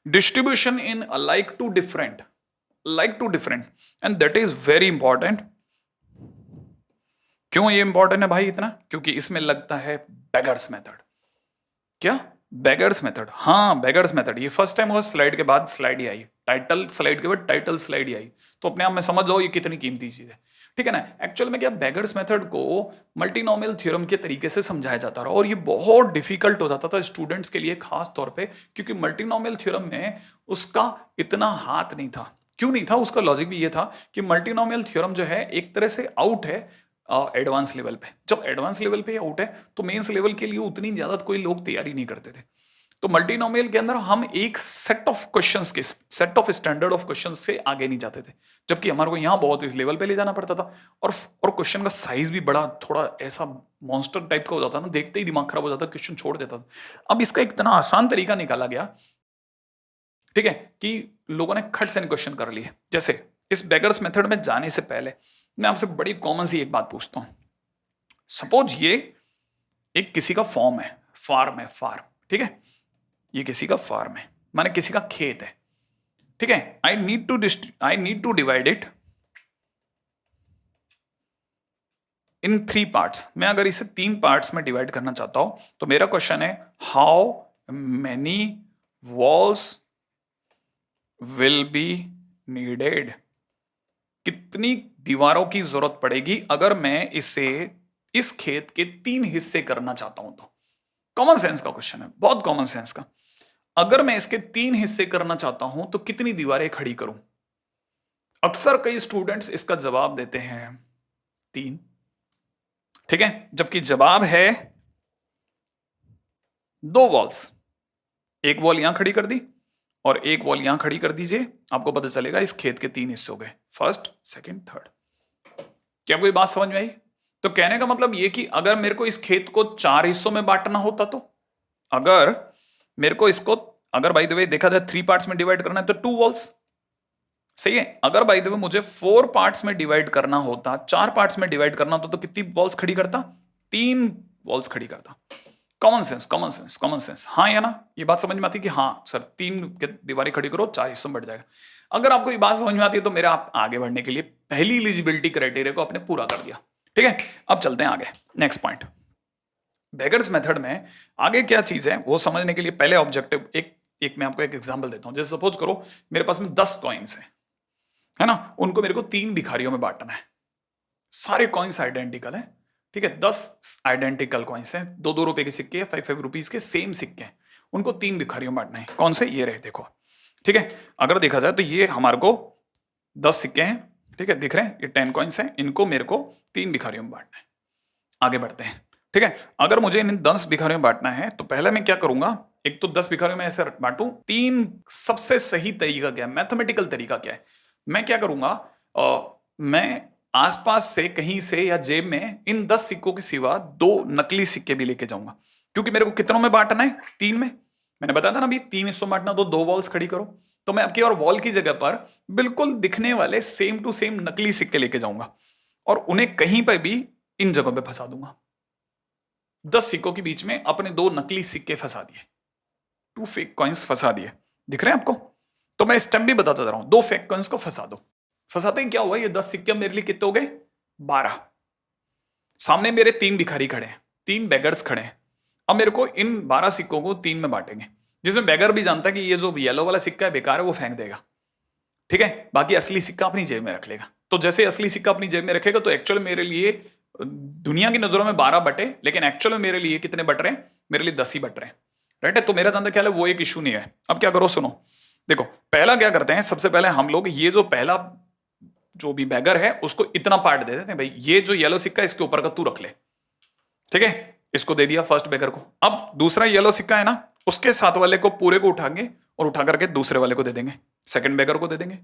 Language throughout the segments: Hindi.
Distribution in like to different, and that is very important. क्यों ये इंपॉर्टेंट है भाई इतना? क्योंकि इसमें लगता है बेगर्स मेथड। क्या? Beggars method. हाँ, बेगर्स मेथड। ये फर्स्ट टाइम हुआ, स्लाइड के बाद स्लाइड ही आई, टाइटल स्लाइड के बाद टाइटल स्लाइड ही आई, तो अपने आप में समझ जाओ ये कितनी कीमती चीज है। ठीक है ना? एक्चुअल में क्या, बेगर्स मेथड को मल्टीनोमियल थ्योरम के तरीके से समझाया जाता रहा, और ये बहुत डिफिकल्ट हो जाता था स्टूडेंट्स के लिए खास तौर पे, क्योंकि मल्टीनोमियल थ्योरम में उसका इतना हाथ नहीं था। क्यों नहीं था? उसका लॉजिक भी ये था कि मल्टीनोमियल थ्योरम जो है एक तरह से आउट है एडवांस लेवल पे। जब एडवांस लेवल पे आउट है तो मेंस लेवल के लिए उतनी ज्यादा कोई लोग तैयारी नहीं करते थे। तो मल्टीनोमियल के अंदर हम एक सेट ऑफ क्वेश्चंस के, set of standard of questions से आगे नहीं जाते थे, जबकि हमारे को यहाँ बहुत इस लेवल पे ले जाना पड़ता था। और क्वेश्चन का साइज भी बड़ा थोड़ा ऐसा मॉन्स्टर टाइप का हो जाता ना, देखते ही दिमाग खराब हो जाता, क्वेश्चन छोड़ देता था। अब इसका एक इतना आसान तरीका निकाला गया, ठीक है, कि लोगों ने खट से क्वेश्चन कर लिए। जैसे इस बेगर्स मेथड में जाने से पहले मैं आपसे बड़ी कॉमन सी एक बात पूछता हूं। सपोज ये एक किसी का फॉर्म है, फार्म है, फार्म, ठीक है, ये किसी का फार्म है, माने किसी का खेत है, ठीक है। I need to divide it in 3 parts. मैं अगर इसे 3 पार्ट्स में डिवाइड करना चाहता हूं तो मेरा क्वेश्चन है how many walls will be needed. कितनी दीवारों की जरूरत पड़ेगी अगर मैं इसे, इस खेत के 3 हिस्से करना चाहता हूं तो। कॉमन सेंस का क्वेश्चन है, बहुत कॉमन सेंस का। अगर मैं इसके 3 हिस्से करना चाहता हूं तो कितनी दीवारें खड़ी करूं? अक्सर कई स्टूडेंट्स इसका जवाब देते हैं 3, ठीक है, जबकि जवाब है 2 वॉल्स। एक वॉल यहां खड़ी कर दी और एक वॉल यहां खड़ी कर दीजिए, आपको पता चलेगा इस खेत के 3 हिस्से हो गए, फर्स्ट, सेकंड, थर्ड। क्या कोई बात समझ में आई? तो कहने का मतलब ये कि अगर मेरे को इस खेत को 4 हिस्सों में बांटना होता तो, अगर मेरे को इसको, अगर बाय द वे देखा जाए 3 पार्ट्स में डिवाइड करना है तो 2 वॉल्स, सही है। अगर बाय द वे मुझे 4 पार्ट्स में डिवाइड करना होता, 4 पार्ट्स में डिवाइड करना होता तो कितनी वॉल्स खड़ी करता? 3 वॉल्स खड़ी करता। Common sense, common sense, common sense, हाँ या ना? ये बात समझ में आती है कि हाँ सर 3 दीवारें खड़ी करो 4 हिस्सों में बढ़ जाएगा। अगर आपको ये बात समझ में आती है तो मेरा आप आगे बढ़ने के लिए पहली एलिजिबिलिटी क्राइटेरिया को आपने पूरा कर दिया, ठीक है। अब चलते हैं आगे, नेक्स्ट पॉइंट। बेगर्स मेथड में आगे क्या चीज है वो समझने के लिए पहले ऑब्जेक्टिव एक मैं आपको एक एग्जांपल देता हूं। जैसे सपोज करो मेरे पास में 10 कॉइन्स है ना, उनको मेरे को 3 भिखारियों में बांटना है। सारे कॉइन्स आइडेंटिकल है, ठीक है, 10 आइडेंटिकल कॉइन्स हैं, 2-2 रुपए के सिक्के हैं, 5-5 रुपीज के सेम सिक्के हैं, उनको 3 भिखारियों में बांटना है। कौन से? ये रहे, देखो, ठीक है। अगर देखा जाए तो ये हमारे को 10 सिक्के हैं, ठीक है, दिख रहे हैं, ये 10 कॉइन्स हैं, इनको मेरे को 3 भिखारियों में बांटना है। आगे बढ़ते हैं, ठीक है। अगर मुझे इन 10 भिखारियों में बांटना है तो पहले मैं क्या करूंगा, एक तो 10 भिखारियों में ऐसे बांटू। 3 सबसे सही तरीका क्या है, मैथमेटिकल तरीका क्या है? मैं क्या करूंगा, मैं आसपास से कहीं से या जेब में इन 10 सिक्कों के सिवा 2 नकली सिक्के भी लेके जाऊंगा, क्योंकि मेरे को कितनों में बांटना है? 3 में। मैंने बताया था ना अभी 3 हिस्सों में बांटना, तो 2 वॉल्स खड़ी करो। तो मैं आपकी और वॉल की जगह पर बिल्कुल दिखने वाले सेम टू सेम नकली सिक्के लेके जाऊंगा और उन्हें कहीं पर भी इन जगहों पे फंसा दूंगा। 10 सिक्कों के बीच में अपने 2 नकली सिक्के फंसा दिए, 2 फेक कॉइन्स फंसा दिए, दिख रहे हैं आपको? तो मैं स्टेप भी बताता जा रहा हूं, 2 फेक कॉइन्स को फंसा दो। फंसाते ही क्या हुआ, ये 10 सिक्के मेरे लिए कितने हो गए? 12। सामने मेरे 3 भिखारी खड़े हैं, 3 बेगर्स खड़े हैं। अब मेरे को इन 12 सिक्कों को 3 में बांटेंगे, जिसमें बेगर भी जानता है कि ये जो येलो वाला सिक्का है बेकार है, वो फेंक देगा, ठीक है, बाकी असली सिक्का अपनी जेब में रख लेगा। तो जैसे असली सिक्का अपनी जेब में रखेगा तो एक्चुअल मेरे लिए दुनिया की नजरों में 12 बटे, लेकिन एक्चुअल में मेरे लिए कितने बट रहे हैं? मेरे लिए 10 ही बट रहे हैं, राइट है। तो मेरा धंधा ख्याल है वो एक इशू नहीं है। अब क्या करो, सुनो, देखो, पहला क्या करते हैं, सबसे पहले हम लोग ये जो पहला जो भी बैगर है उसको इतना पार्ट दे देते हैं, भाई ये जो येलो सिक्का है इसके ऊपर का तू रख ले, ठीक है, इसको दे दिया फर्स्ट बैगर को। अब दूसरा येलो सिक्का है ना, उसके साथ वाले को पूरे को उठाएंगे और उठा करके दूसरे वाले को दे देंगे, सेकंड बैगर को दे देंगे,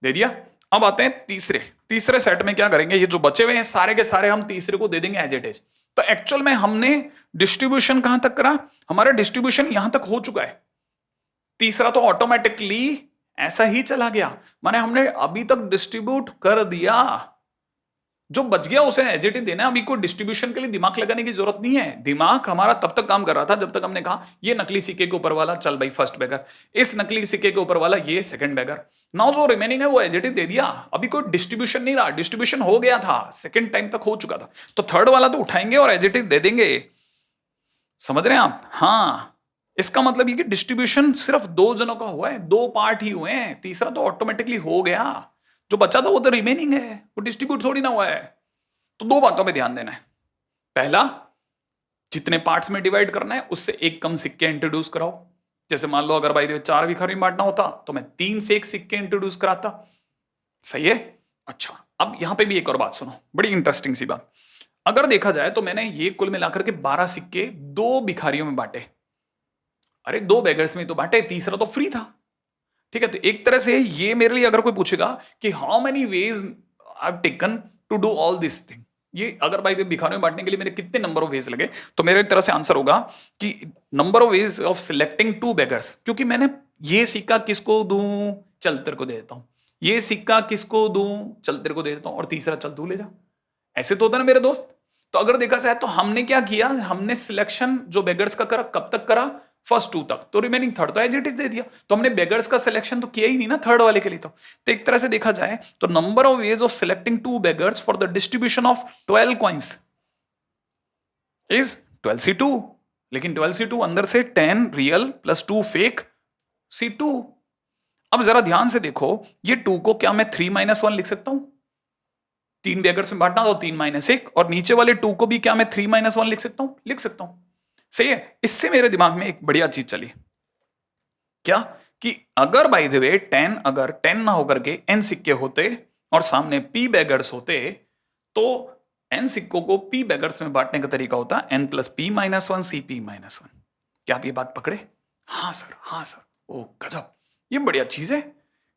दे दिया। अब आते हैं तीसरे सेट में क्या करेंगे, ये जो बचे हुए हैं सारे के सारे हम तीसरे को दे देंगे एज इट इज। तो एक्चुअल में हमने डिस्ट्रीब्यूशन कहां तक करा? हमारा डिस्ट्रीब्यूशन यहां तक हो चुका है। तीसरा तो ऑटोमेटिकली ऐसा ही चला गया, माने हमने अभी तक डिस्ट्रीब्यूट कर दिया। जो बच गया उसे एजेटिव देना है। अभी कोई डिस्ट्रीब्यूशन के लिए दिमाग लगाने की जरूरत नहीं है। दिमाग हमारा तब तक काम कर रहा था जब तक हमने कहा ये नकली सिक्के के ऊपर वाला चल भाई फर्स्ट बैगर, इस नकली सिक्के के ऊपर वाला ये सेकंड बैगर। नाउ जो रिमेनिंग है वो एजेटिव दे दिया। अभी कोई डिस्ट्रीब्यूशन नहीं रहा, डिस्ट्रीब्यूशन हो गया था, सेकंड टाइम तक हो चुका था, तो थर्ड वाला तो उठाएंगे और एजेटिव दे देंगे। समझ रहे हैं आप? हाँ, इसका मतलब ये कि डिस्ट्रीब्यूशन सिर्फ दो जनों का हुआ है, दो पार्ट ही हुए हैं, तीसरा तो ऑटोमेटिकली हो गया। जो बचा था वो तो रिमेनिंग है, वो डिस्ट्रीब्यूट थोड़ी ना हुआ है। तो दो बातों पे ध्यान देना है। पहला, जितने पार्ट्स में डिवाइड करना है उससे एक कम सिक्के इंट्रोड्यूस कराओ। जैसे मान लो अगर भाई 4 भिखारी में बांटना होता तो मैं 3 फेक सिक्के इंट्रोड्यूस कराता। सही है? अच्छा, अब यहां पे भी एक और बात सुनो, बड़ी इंटरेस्टिंग सी बात। अगर देखा जाए तो मैंने ये कुल मिलाकर के 12 सिक्के 2 भिखारियों में बांटे। अरे 2 बेगर्स में तो बांटे, तीसरा तो फ्री था। ठीक है, तो एक तरह से ये मेरे लिए अगर कोई पूछेगा कि how many ways I have taken to do all this thing, ये अगर भाई भिखारियों में बांटने के लिए मेरे कितने नंबर ऑफ वेज लगे, तो मेरे तरह से आंसर होगा कि number of ways of selecting 2 beggars. क्योंकि मैंने ये सिक्का किसको दूं, चल तेरे को दे देता हूं, ये सिक्का किसको दूं, चल तेरे को दे देता हूं, और तीसरा चल तू ले जा। ऐसे तो होता ना मेरे दोस्त। तो अगर देखा जाए तो हमने क्या किया, हमने सिलेक्शन जो बेगर्स का करा कब तक करा, फर्स्ट 2 तक, तो रिमेनिंग थर्ड तो एज इट इज दे दिया। तो हमने बेगर्स का सिलेक्शन तो किया ही नहीं ना थर्ड वाले के लिए। तो एक तरह से देखा जाए तो number of ways of selecting 2 beggars for the distribution of 12 coins is 12C2। लेकिन 12C2 अंदर से 10 रियल प्लस 2 फेक C2। अब जरा ध्यान से देखो, ये 2 को क्या मैं 3 - 1 लिख सकता हूं? 3 बेगर्स में बांटना तो 3 - 1, और नीचे वाले 2 को भी क्या मैं 3 - 1 लिख सकता हूं? लिख सकता हूं। सही है? इससे मेरे दिमाग में एक बढ़िया चीज चली, क्या कि अगर बाय द वे 10 अगर 10 ना होकर के n सिक्के होते और सामने p बेगर्स होते, तो n सिक्कों को p बेगर्स में बांटने का तरीका होता n + p-1 cp-1। क्या आप ये बात पकड़े? हाँ सर, हाँ सर। ओ गजब, ये बढ़िया चीज है,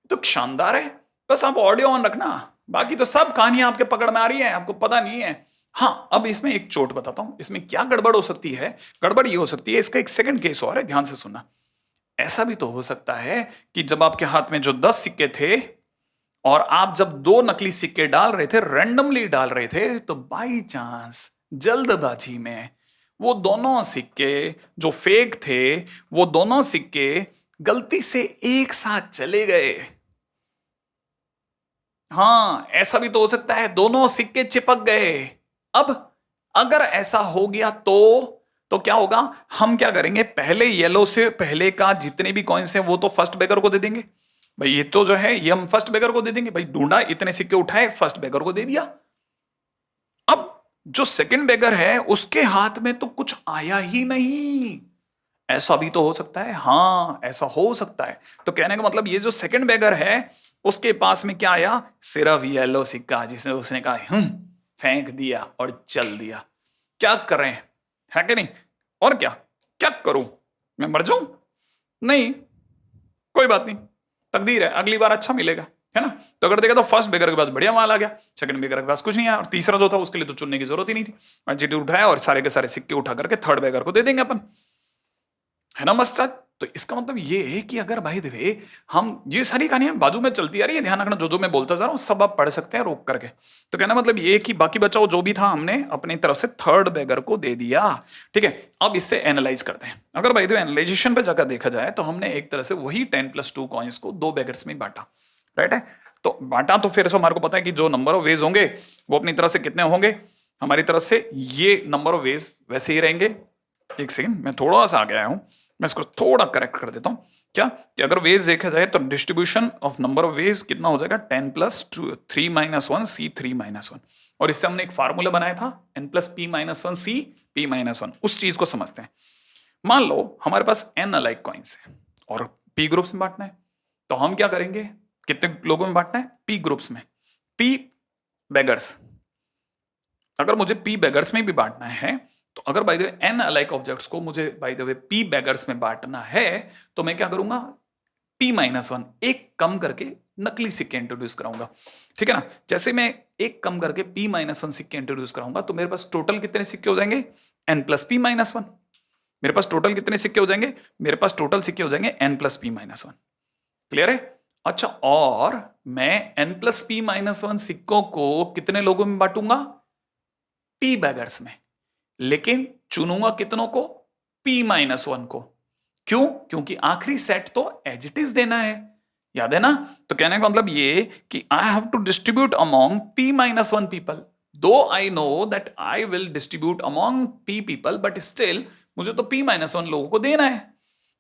तो शानदार है। बस आप ऑडियो ऑन रखना, बाकी तो सब कहानियां आपके पकड़ में आ रही है, आपको पता नहीं है। हाँ, अब इसमें एक चोट बताता हूं, इसमें क्या गड़बड़ हो सकती है। गड़बड़ ये हो सकती है, इसका एक सेकंड केस और है, ध्यान से सुनना। ऐसा भी तो हो सकता है कि जब आपके हाथ में जो 10 सिक्के थे और आप जब 2 नकली सिक्के डाल रहे थे, रैंडमली डाल रहे थे, तो बाई चांस जल्दबाजी में वो दोनों सिक्के जो फेक थे, वो दोनों सिक्के गलती से एक साथ चले गए। हां, ऐसा भी तो हो सकता है, दोनों सिक्के चिपक गए। अब अगर ऐसा हो गया तो क्या होगा, हम क्या करेंगे, पहले येलो से पहले का जितने भी कॉइन्स हैं वो तो फर्स्ट बेगर को दे देंगे। भाई ये तो जो है ये हम फर्स्ट बेगर को दे देंगे। भाई ढूंढा, इतने सिक्के उठाए, फर्स्ट बेगर को दे दिया। अब जो सेकंड बेगर है उसके हाथ में तो कुछ आया ही नहीं। ऐसा भी तो हो सकता है। हाँ, ऐसा हो सकता है। तो कहने का मतलब ये जो सेकंड बेगर है उसके पास में क्या आया, सिर्फ येलो सिक्का, जिसने उसने कहा फेंक दिया और चल दिया। क्या करें, है कि नहीं? और क्या क्या करूं, मैं मर जाऊं? नहीं, कोई बात नहीं, तकदीर है, अगली बार अच्छा मिलेगा, है ना? तो अगर देखा तो फर्स्ट बेगर के पास बढ़िया माल आ गया, सेकंड बेगर के पास कुछ नहीं आया, और तीसरा जो था उसके लिए तो चुनने की जरूरत ही नहीं थी। एजेटी उठाया और सारे के सारे सिक्के उठा करके थर्ड बेगर को दे देंगे अपन, है ना मस्त? तो इसका मतलब ये है कि अगर भाई देवे हम ये सारी कहानियां बाजू में चलती आ रही है, ध्यान रखना, जो मैं बोलता जा रहा हूं सब आप पढ़ सकते हैं रोक करके। तो कहना मतलब ये कि बाकी बचाओ जो भी था हमने अपनी तरफ से थर्ड बेगर को दे दिया। ठीक है, अब इससे एनालाइज करते हैं। अगर भाई देवे एनालाइजेशन पे जाकर देखा जाए तो हमने एक तरह से वही 10 + 2 कॉइन्स को 2 बेगर्स में बांटा, राइट है? तो बांटा तो फिर हमारे को पता है कि जो नंबर ऑफ वेज होंगे वो अपनी तरफ से कितने होंगे, हमारी तरफ से ये नंबर ऑफ वेज वैसे ही रहेंगे। एक सेकेंड, मैं थोड़ा सा आगे आया हूं, मैं इसको थोड़ा करेक्ट कर देता हूं। क्या कि अगर वेज देखा जाए तो distribution of number of ways कितना हो जाएगा, 10 + 2 3 - 1 c 3 - 1। और इससे हमने एक फार्मूला बनाया था n + p-1 c p-1। उस चीज को समझते हैं। मान लो हमारे पास n अलाइक कॉइन्स है और p ग्रुप्स में बांटना है, तो हम क्या करेंगे, कितने लोगों में बांटना है, p ग्रुप्स में, p बेगर्स। अगर मुझे p बेगर्स में भी बांटना है, तो अगर by the way n alike objects को मुझे by the way p beggars में बांटना है, तो मैं क्या करूंगा, p-1 एक कम करके नकली सिक्के इंट्रोड्यूस कराऊंगा। ठीक है ना? जैसे मैं एक कम करके p-1 सिक्के इंट्रोड्यूस कराऊंगा तो मेरे पास टोटल कितने सिक्के हो जाएंगे, n + p-1। मेरे पास टोटल कितने सिक्के हो जाएंगे, मेरे पास टोटल सिक्के हो जाएंगे n + p-1। क्लियर है? अच्छा, और मैं n+p-1 सिक्कों को कितने लोगों में बांटूंगा? p बैगर्स में। लेकिन चुनूंगा कितनों को? p-1 को। क्यों? क्योंकि आखिरी सेट तो एज इट इज देना है, याद है ना? तो कहने का मतलब ये कि I have to distribute among p-1 people, though I know that I will distribute among p people, but still मुझे तो p-1 लोगों को देना है।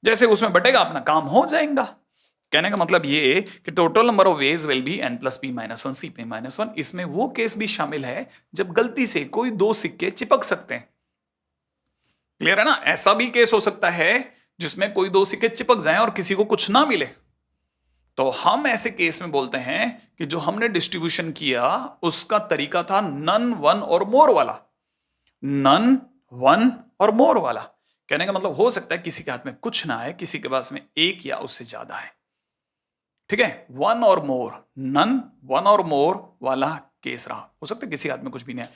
जैसे उसमें बटेगा अपना काम हो जाएगा। कहने का मतलब ये कि total number of ways will be n+p-1 c-1। इसमें वो केस भी शामिल है जब गलती से कोई दो सिक्के चिपक सकते हैं। क्लियर है ना? ऐसा भी केस हो सकता है जिसमें कोई दो सिक्के चिपक जाएं और किसी को कुछ ना मिले। तो हम ऐसे केस में बोलते हैं कि जो हमने डिस्ट्रीब्यूशन किया उसका तरीका था नन, वन और मोर वाला। नन, वन और मोर वाला। कहने का मतलब हो सकता है किसी के हाथ में कुछ ना है, किसी के पास में एक या उससे ज्यादा है। ठीक है? वन और मोर, नन, वन और मोर वाला केस रहा। हो सकता है किसी हाथ में कुछ भी नहीं है।